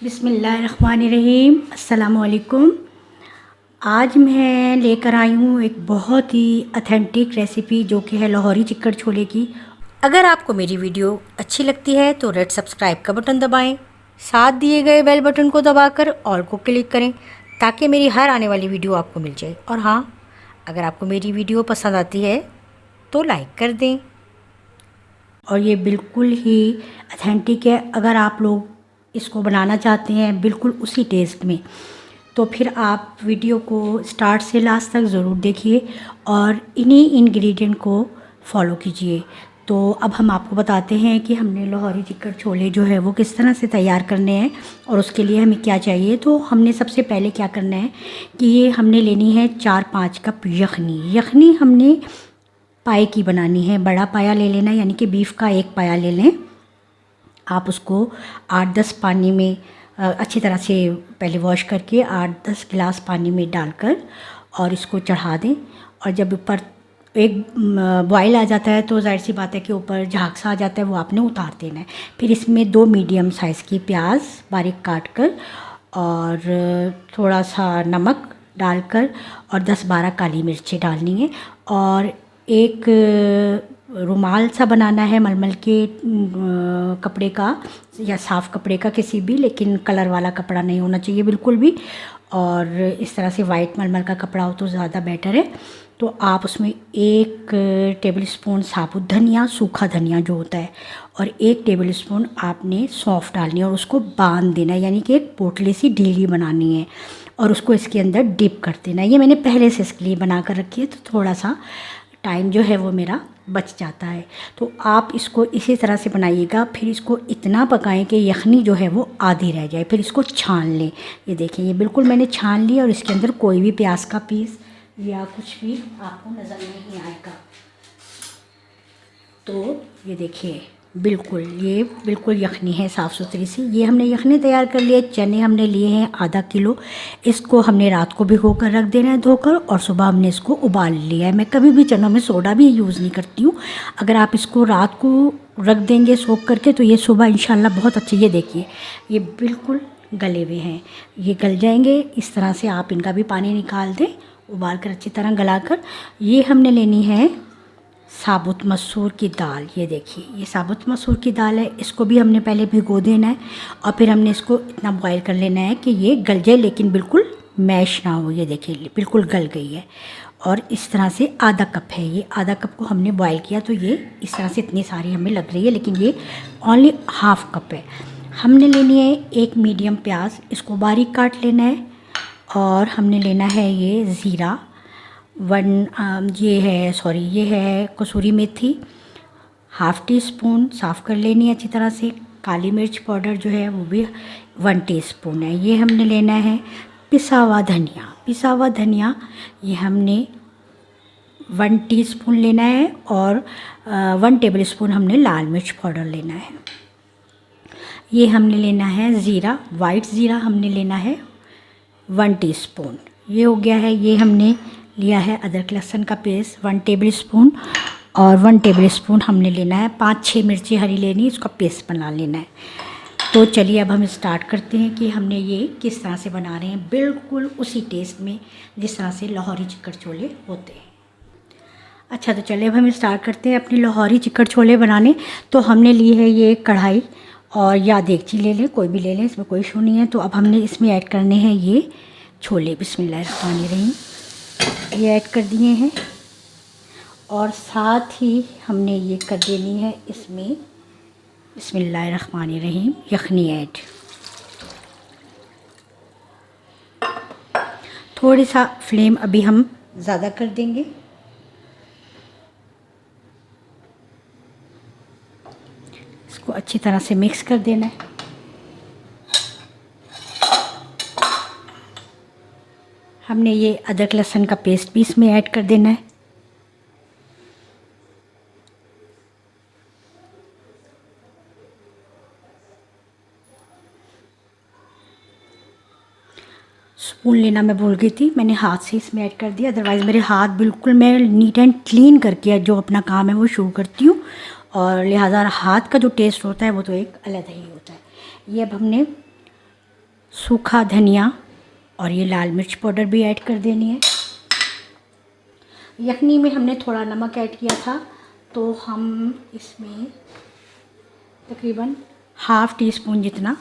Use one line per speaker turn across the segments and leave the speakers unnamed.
बिस्मिल्लाहिर्रहमानिर्रहीम। अस्सलामुअलैकुम। आज मैं लेकर आई हूँ एक बहुत ही ऑथेंटिक रेसिपी जो कि है लाहौरी चिकन छोले की। अगर आपको मेरी वीडियो अच्छी लगती है तो रेड सब्सक्राइब का बटन दबाएं, साथ दिए गए बेल बटन को दबाकर ऑल को क्लिक करें ताकि मेरी हर आने वाली वीडियो आपको मिल जाए। और हाँ, अगर आपको मेरी वीडियो पसंद आती है तो लाइक कर दें। और ये बिल्कुल ही ऑथेंटिक है। अगर आप लोग इसको बनाना चाहते हैं बिल्कुल उसी टेस्ट में, तो फिर आप वीडियो को स्टार्ट से लास्ट तक ज़रूर देखिए और इन्हीं इंग्रेडिएंट को फॉलो कीजिए। तो अब हम आपको बताते हैं कि हमने लाहौरी चिकन छोले जो है वो किस तरह से तैयार करने हैं और उसके लिए हमें क्या चाहिए। तो हमने सबसे पहले क्या करना है कि ये हमने लेनी है 4-5 कप यखनी। यखनी हमने पाए की बनानी है, बड़ा पाया ले लेना, यानी कि बीफ का एक पाया ले लें। आप उसको 8-10 पानी में अच्छी तरह से पहले वॉश करके 8-10 गिलास पानी में डालकर और इसको चढ़ा दें। और जब ऊपर एक बॉयल आ जाता है तो जाहिर सी बात है कि ऊपर झाग सा आ जाता है, वो आपने उतार देना है। फिर इसमें 2 मीडियम साइज़ की प्याज बारीक काट कर और थोड़ा सा नमक डालकर और 10-12 काली मिर्ची डालनी है। और एक रुमाल सा बनाना है मलमल के कपड़े का या साफ़ कपड़े का, किसी भी, लेकिन कलर वाला कपड़ा नहीं होना चाहिए बिल्कुल भी। और इस तरह से वाइट मलमल का कपड़ा हो तो ज़्यादा बेटर है। तो आप उसमें 1 टेबलस्पून साबुत धनिया, सूखा धनिया जो होता है, और 1 टेबलस्पून आपने सौंफ डालनी है और उसको बांध देना है, यानी कि एक पोटली सी ढीली बनानी है और उसको इसके अंदर डिप कर देना है। ये मैंने पहले से इसके लिए बना कर रखी है तो थोड़ा सा टाइम जो है वो मेरा बच जाता है। तो आप इसको इसी तरह से बनाइएगा। फिर इसको इतना पकाएं कि यखनी जो है वो आधी रह जाए। फिर इसको छान लें। ये देखें, ये बिल्कुल मैंने छान लिया और इसके अंदर कोई भी प्याज का पीस या कुछ भी आपको नज़र नहीं आएगा। तो ये देखिए, ये बिल्कुल यखनी है साफ़ सुथरी सी। ये हमने यखनी तैयार कर लिया। चने हमने लिए हैं आधा किलो। इसको हमने रात को भिगो कर रख देना है धोकर, और सुबह हमने इसको उबाल लिया है। मैं कभी भी चनों में सोडा भी यूज़ नहीं करती हूँ। अगर आप इसको रात को रख देंगे सोख करके तो ये सुबह इंशाल्लाह बहुत अच्छे, ये देखिए ये बिल्कुल गले हुए हैं, ये गल जाएंगे। इस तरह से आप इनका भी पानी निकाल दें, उबाल कर अच्छी तरह गला कर। ये हमने लेनी है साबुत मसूर की दाल। ये देखिए, ये साबुत मसूर की दाल है। इसको भी हमने पहले भिगो देना है और फिर हमने इसको इतना बॉईल कर लेना है कि ये गल जाए, लेकिन बिल्कुल मैश ना हो। ये देखिए बिल्कुल गल गई है। और इस तरह से आधा कप है, ये आधा कप को हमने बॉईल किया तो ये इस तरह से इतनी सारी हमें लग रही है, लेकिन ये ओनली हाफ़ कप है। हमने लेनी है 1 मीडियम प्याज, इसको बारीक काट लेना है। और हमने लेना है ये ज़ीरा 1, ये है कसूरी मेथी ½ टीस्पून, साफ़ कर लेनी है अच्छी तरह से। काली मिर्च पाउडर जो है वो भी 1 टीस्पून है। ये हमने लेना है पिसा हुआ धनिया, ये हमने 1 टीस्पून लेना है। और 1 टेबलस्पून हमने लाल मिर्च पाउडर लेना है। ये हमने लेना है ज़ीरा, वाइट ज़ीरा हमने लेना है 1 टीस्पून। ये हो गया है। ये हमने लिया है अदरक लहसुन का पेस्ट 1 टेबलस्पून, और 1 टेबलस्पून हमने लेना है 5-6 मिर्ची हरी लेनी, इसका पेस्ट बना लेना है। तो चलिए अब हम स्टार्ट करते हैं कि हमने ये किस तरह से बना रहे हैं, बिल्कुल उसी टेस्ट में जिस तरह से लाहौरी चिकन छोले होते हैं। अच्छा, तो चलिए अब हम स्टार्ट करते हैं अपनी लाहौरी चिकन छोले बनाने। तो हमने ली है ये कढ़ाई और या देगची ले लें, कोई भी ले लें, इसमें कोई इशू नहीं है। तो अब हमने इसमें ऐड करने हैं ये छोले। बिस्मिल्लाहिर्रहमानिर्रहीम, ये ऐड कर दिए हैं। और साथ ही हमने ये कर देनी है इसमें बिस्मिल्लाहिर्रहमानिर्रहीम यखनी ऐड। थोड़ी सा फ्लेम अभी हम ज़्यादा कर देंगे। इसको अच्छी तरह से मिक्स कर देना है। हमने ये अदरक लहसुन का पेस्ट भी इसमें ऐड कर देना है। स्पून लेना मैं भूल गई थी, मैंने हाथ से इसमें ऐड कर दिया। अदरवाइज़ मेरे हाथ बिल्कुल, मैं नीट एंड क्लीन करके जो अपना काम है वो शुरू करती हूँ, और लिहाजा हाथ का जो टेस्ट होता है वो तो एक अलग ही होता है। ये अब हमने सूखा धनिया और ये लाल मिर्च पाउडर भी ऐड कर देनी है। यखनी में हमने थोड़ा नमक ऐड किया था, तो हम इसमें तकरीबन हाफ़ टी स्पून जितना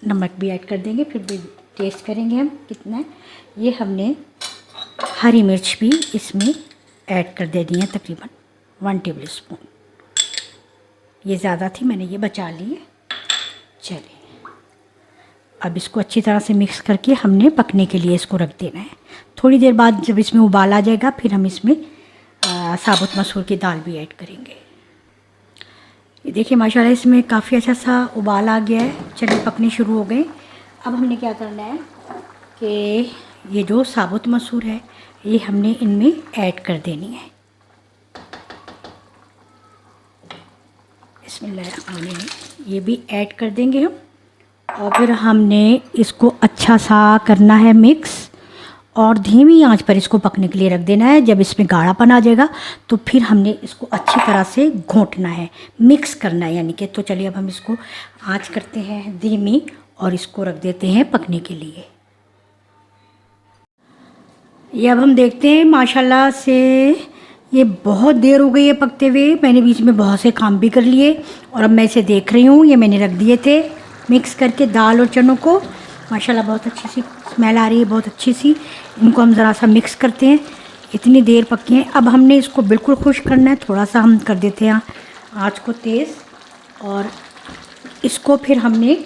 नमक भी ऐड कर देंगे। फिर भी टेस्ट करेंगे हम कितना है। ये हमने हरी मिर्च भी इसमें ऐड कर दे दी है, तकरीबन 1 टेबल स्पून। ये ज़्यादा थी, मैंने ये बचा ली है। चलिए अब इसको अच्छी तरह से मिक्स करके हमने पकने के लिए इसको रख देना है। थोड़ी देर बाद जब इसमें उबाल आ जाएगा, फिर हम इसमें साबुत मसूर की दाल भी ऐड करेंगे। ये देखिए माशाल्लाह इसमें काफ़ी अच्छा सा उबाल आ गया है। चलिए पकने शुरू हो गए। अब हमने क्या करना है कि ये जो साबुत मसूर है ये हमने इनमें ऐड कर देनी है। बिस्मिल्लाह, ये भी ऐड कर देंगे हम। और फिर हमने इसको अच्छा सा करना है मिक्स, और धीमी आंच पर इसको पकने के लिए रख देना है। जब इसमें गाढ़ापन आ जाएगा तो फिर हमने इसको अच्छी तरह से घोंटना है, मिक्स करना है यानी कि। तो चलिए अब हम इसको आंच करते हैं धीमी और इसको रख देते हैं पकने के लिए। ये अब हम देखते हैं माशाल्लाह से ये बहुत देर हो गई है पकते हुए। मैंने बीच में बहुत से काम भी कर लिए और अब मैं इसे देख रही हूँ। ये मैंने रख दिए थे मिक्स करके दाल और चनों को। माशाल्लाह बहुत अच्छी सी स्मेल आ रही है, बहुत अच्छी सी। इनको हम ज़रा सा मिक्स करते हैं। इतनी देर पकी हैं। अब हमने इसको बिल्कुल खुश करना है। थोड़ा सा हम कर देते हैं आँच को तेज़, और इसको फिर हमने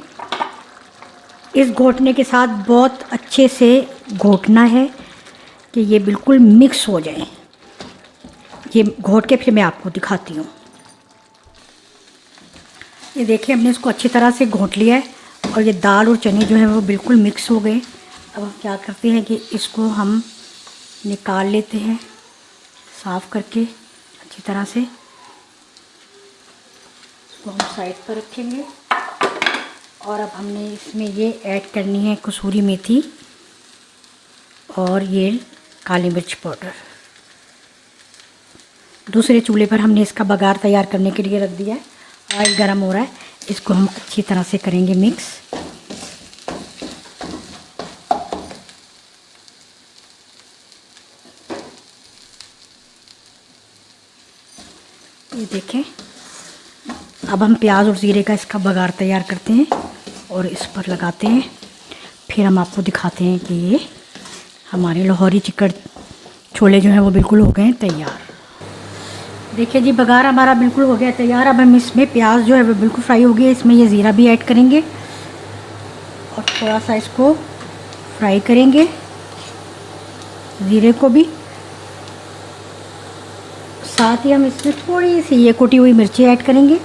इस घोटने के साथ बहुत अच्छे से घोटना है कि ये बिल्कुल मिक्स हो जाए। ये घोट के फिर मैं आपको दिखाती हूँ। ये देखिए हमने इसको अच्छी तरह से घोट लिया है और ये दाल और चने जो है वो बिल्कुल मिक्स हो गए। अब हम क्या करते हैं कि इसको हम निकाल लेते हैं साफ़ करके अच्छी तरह से। इसको हम साइड पर रखेंगे और अब हमने इसमें ये ऐड करनी है कसूरी मेथी और ये काली मिर्च पाउडर। दूसरे चूल्हे पर हमने इसका बघार तैयार करने के लिए रख दिया है। ऑयल गरम हो रहा है, इसको हम अच्छी तरह से करेंगे मिक्स। ये देखें, अब हम प्याज और ज़ीरे का इसका बघार तैयार करते हैं और इस पर लगाते हैं। फिर हम आपको दिखाते हैं कि ये हमारे लाहौरी चिकन छोले जो हैं वो बिल्कुल हो गए हैं तैयार। देखिए जी बघार हमारा बिल्कुल हो गया तैयार। अब हम इसमें प्याज जो है वो बिल्कुल फ्राई हो गया, इसमें ये ज़ीरा भी ऐड करेंगे और थोड़ा सा इसको फ्राई करेंगे ज़ीरे को भी। साथ ही हम इसमें थोड़ी सी ये कुटी हुई मिर्ची ऐड करेंगे।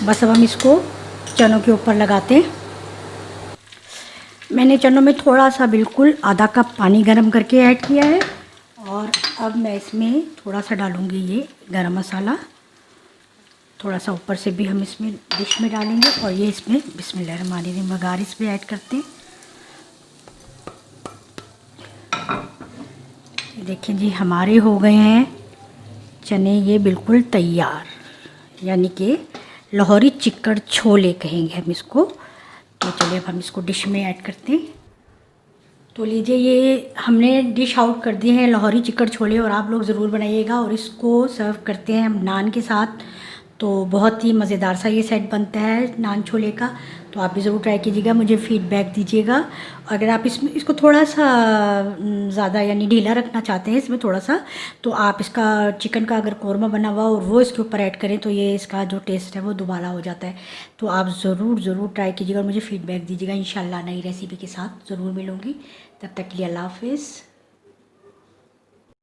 बस अब हम इसको चनों के ऊपर लगाते हैं। मैंने चनों में थोड़ा सा बिल्कुल आधा कप पानी गरम करके ऐड किया है और अब मैं इसमें थोड़ा सा डालूँगी ये गरम मसाला। थोड़ा सा ऊपर से भी हम इसमें डिश में डालेंगे और ये इसमें बिस्मिल्लाहिर्रहमानिर्रहीम बघार इसमें ऐड करते हैं। देखिए जी हमारे हो गए हैं चने ये बिल्कुल तैयार, यानी कि लाहौरी चिकन छोले कहेंगे हम इसको। तो चलिए अब हम इसको डिश में ऐड करते हैं। तो लीजिए ये हमने डिश आउट कर दिए हैं लाहौरी चिकन छोले, और आप लोग ज़रूर बनाइएगा। और इसको सर्व करते हैं हम नान के साथ, तो बहुत ही मज़ेदार सा ये सेट बनता है नान छोले का। तो आप भी ज़रूर ट्राई कीजिएगा, मुझे फ़ीडबैक दीजिएगा। अगर आप इसको थोड़ा सा ज़्यादा यानी ढीला रखना चाहते हैं इसमें थोड़ा सा, तो आप इसका चिकन का अगर कौरमा बना हुआ और वो इसके ऊपर ऐड करें तो ये इसका जो टेस्ट है वो दोबारा हो जाता है। तो आप ज़रूर ट्राई कीजिएगा और मुझे फ़ीडबैक दीजिएगा। इंशाल्लाह नई रेसिपी के साथ ज़रूर मिलूँगी। तब तक के लिए अल्लाह हाफ़िज़।